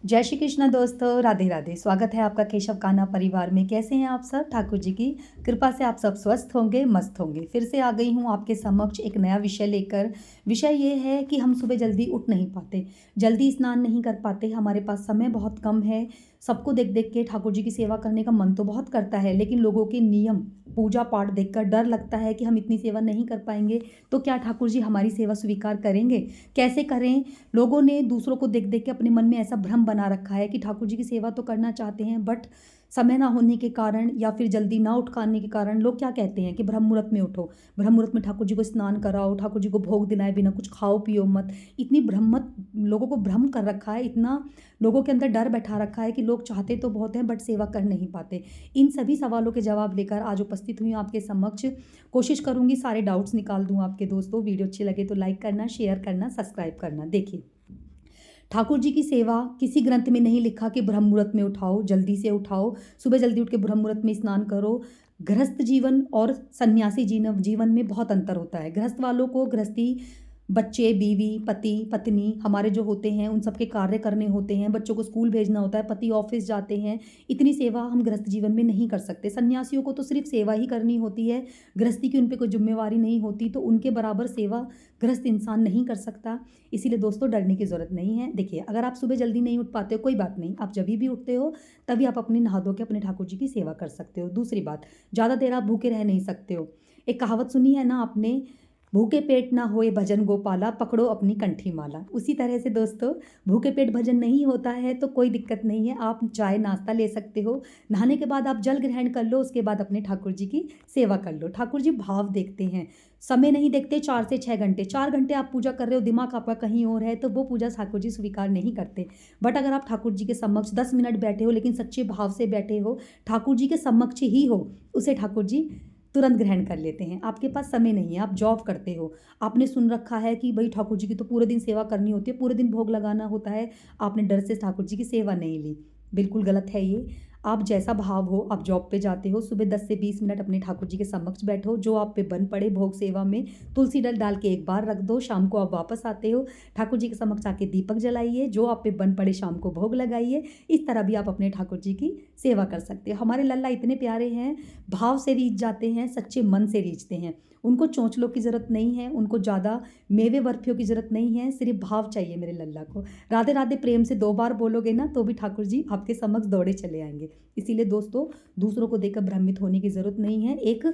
जय श्री कृष्ण दोस्तों, राधे राधे। स्वागत है आपका केशव कान्हा परिवार में। कैसे हैं आप सब? ठाकुर जी की कृपा से आप सब स्वस्थ होंगे, मस्त होंगे। फिर से आ गई हूँ आपके समक्ष एक नया विषय लेकर। विषय ये है कि हम सुबह जल्दी उठ नहीं पाते, जल्दी स्नान नहीं कर पाते, हमारे पास समय बहुत कम है। सबको देख देख के ठाकुर जी की सेवा करने का मन तो बहुत करता है, लेकिन लोगों के नियम पूजा पाठ देखकर डर लगता है कि हम इतनी सेवा नहीं कर पाएंगे तो क्या ठाकुर जी हमारी सेवा स्वीकार करेंगे? कैसे करें? लोगों ने दूसरों को देख देख के अपने मन में ऐसा भ्रम बना रखा है कि ठाकुर जी की सेवा तो करना चाहते हैं, बट समय ना होने के कारण या फिर जल्दी ना उठ पाने के कारण लोग क्या कहते हैं कि ब्रह्म मुहूर्त में उठो, ब्रह्म मुहूर्त में ठाकुर जी को स्नान कराओ, ठाकुर जी को भोग दिलाए बिना कुछ खाओ पियो मत। इतनी भ्रमत लोगों को भ्रम कर रखा है, इतना लोगों के अंदर डर बैठा रखा है कि लोग चाहते तो बहुत हैं बट सेवा कर नहीं पाते। इन सभी सवालों के जवाब लेकर आज उपस्थित हुई हूँ आपके समक्ष। कोशिश करूंगी सारे डाउट्स निकाल दूँ आपके दोस्तों। वीडियो अच्छी लगे तो लाइक करना, शेयर करना, सब्सक्राइब करना। देखिए, ठाकुर जी की सेवा किसी ग्रंथ में नहीं लिखा कि ब्रह्म मुहूर्त में उठाओ, जल्दी से उठाओ, सुबह जल्दी उठ के ब्रह्म मुहूर्त में स्नान करो। गृहस्थ जीवन और सन्यासी जीवन में बहुत अंतर होता है। गृहस्थ वालों को गृहस्थी, बच्चे, बीवी, पति, पत्नी हमारे जो होते हैं उन सबके कार्य करने होते हैं, बच्चों को स्कूल भेजना होता है, पति ऑफिस जाते हैं। इतनी सेवा हम गृहस्थ जीवन में नहीं कर सकते। सन्यासियों को तो सिर्फ सेवा ही करनी होती है, गृहस्थी की उन पर कोई जिम्मेवारी नहीं होती, तो उनके बराबर सेवा गृहस्थ इंसान नहीं कर सकता। इसीलिए दोस्तों डरने की ज़रूरत नहीं है। देखिए, अगर आप सुबह जल्दी नहीं उठ पाते हो कोई बात नहीं, आप जब भी उठते हो तभी आप अपनी नहा धो के अपने ठाकुर जी की सेवा कर सकते हो। दूसरी बात, ज़्यादा देर आप भूखे रह नहीं सकते हो। एक कहावत सुनी है ना आपने, भूखे पेट ना होए भजन गोपाला, पकड़ो अपनी कंठी माला। उसी तरह से दोस्तों, भूखे पेट भजन नहीं होता है तो कोई दिक्कत नहीं है, आप चाय नाश्ता ले सकते हो। नहाने के बाद आप जल ग्रहण कर लो, उसके बाद अपने ठाकुर जी की सेवा कर लो। ठाकुर जी भाव देखते हैं, समय नहीं देखते। 4 से 6 घंटे, 4 घंटे आप पूजा कर रहे हो, दिमाग आपका कहीं और है, तो वो पूजा ठाकुर जी स्वीकार नहीं करते। बट अगर आप ठाकुर जी के समक्ष 10 मिनट बैठे हो, लेकिन सच्चे भाव से बैठे हो, ठाकुर जी के समक्ष ही हो, उसे ठाकुर जी तुरंत ग्रहण कर लेते हैं। आपके पास समय नहीं है, आप जॉब करते हो, आपने सुन रखा है कि भाई ठाकुर जी की तो पूरे दिन सेवा करनी होती है, पूरे दिन भोग लगाना होता है, आपने डर से ठाकुर जी की सेवा नहीं ली। बिल्कुल गलत है ये। आप जैसा भाव हो, आप जॉब पे जाते हो, सुबह 10 से 20 मिनट अपने ठाकुर जी के समक्ष बैठो, जो आप पे बन पड़े भोग सेवा में तुलसी दल डाल के एक बार रख दो। शाम को आप वापस आते हो, ठाकुर जी के समक्ष आके दीपक जलाइए, जो आप पे बन पड़े शाम को भोग लगाइए। इस तरह भी आप अपने ठाकुर जी की सेवा कर सकते हो। हमारे लल्ला इतने प्यारे हैं, भाव से रीझ जाते हैं, सच्चे मन से रीझते हैं। उनको चोंचलों की ज़रूरत नहीं है, उनको ज़्यादा मेवे बर्फियों की ज़रूरत नहीं है, सिर्फ भाव चाहिए मेरे लल्ला को। राधे राधे प्रेम से 2 बार बोलोगे ना तो भी ठाकुर जी आपके समक्ष दौड़े चले आएंगे। इसीलिए दोस्तों, दूसरों को देखकर भ्रमित होने की ज़रूरत नहीं है। एक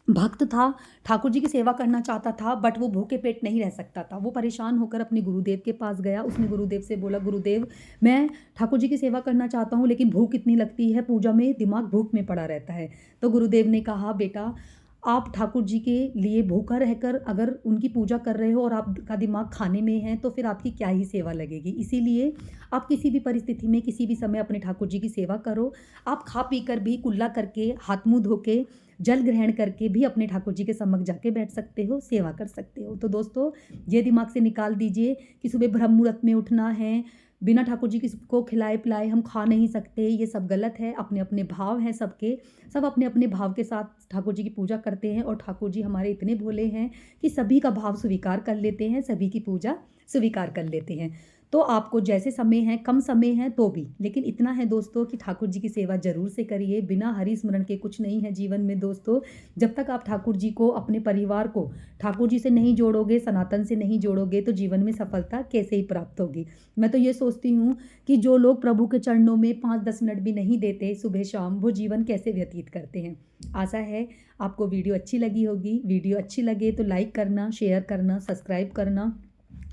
भक्त था, ठाकुर जी की सेवा करना चाहता था, बट वो भूखे पेट नहीं रह सकता था। वो परेशान होकर अपने गुरुदेव के पास गया। उसने गुरुदेव से बोला, गुरुदेव मैं ठाकुर जी की सेवा करना चाहता हूँ, लेकिन भूख इतनी लगती है, पूजा में दिमाग भूख में पड़ा रहता है। तो गुरुदेव ने कहा, बेटा आप ठाकुर जी के लिए भूखा रहकर अगर उनकी पूजा कर रहे हो और आपका दिमाग खाने में है तो फिर आपकी क्या ही सेवा लगेगी। इसीलिए आप किसी भी परिस्थिति में किसी भी समय अपने ठाकुर जी की सेवा करो। आप खा पी कर भी, कुल्ला करके, हाथ मुंह धो के, जल ग्रहण करके भी अपने ठाकुर जी के समक्ष जाके बैठ सकते हो, सेवा कर सकते हो। तो दोस्तों, ये दिमाग से निकाल दीजिए कि सुबह ब्रह्म मुहूर्त में उठना है, बिना ठाकुर जी को खिलाए पिलाए हम खा नहीं सकते। ये सब गलत है। अपने अपने भाव हैं सबके, सब अपने अपने भाव के साथ ठाकुर जी की पूजा करते हैं, और ठाकुर जी हमारे इतने भोले हैं कि सभी का भाव स्वीकार कर लेते हैं, सभी की पूजा स्वीकार कर लेते हैं। तो आपको जैसे समय है, कम समय है तो भी, लेकिन इतना है दोस्तों कि ठाकुर जी की सेवा जरूर से करिए। बिना हरि स्मरण के कुछ नहीं है जीवन में दोस्तों। जब तक आप ठाकुर जी को, अपने परिवार को ठाकुर जी से नहीं जोड़ोगे, सनातन से नहीं जोड़ोगे, तो जीवन में सफलता कैसे ही प्राप्त होगी। मैं तो ये सोचती हूँ कि जो लोग प्रभु के चरणों में 5-10 मिनट भी नहीं देते सुबह शाम, वो जीवन कैसे व्यतीत करते हैं। आशा है आपको वीडियो अच्छी लगी होगी। वीडियो अच्छी लगे तो लाइक करना, शेयर करना, सब्सक्राइब करना,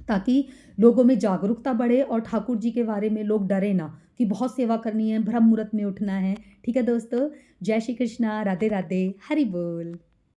ताकि लोगों में जागरूकता बढ़े और ठाकुर जी के बारे में लोग डरे ना कि बहुत सेवा करनी है, ब्रह्म मुहूर्त में उठना है। ठीक है दोस्तों, जय श्री कृष्णा, राधे राधे, हरि बोल।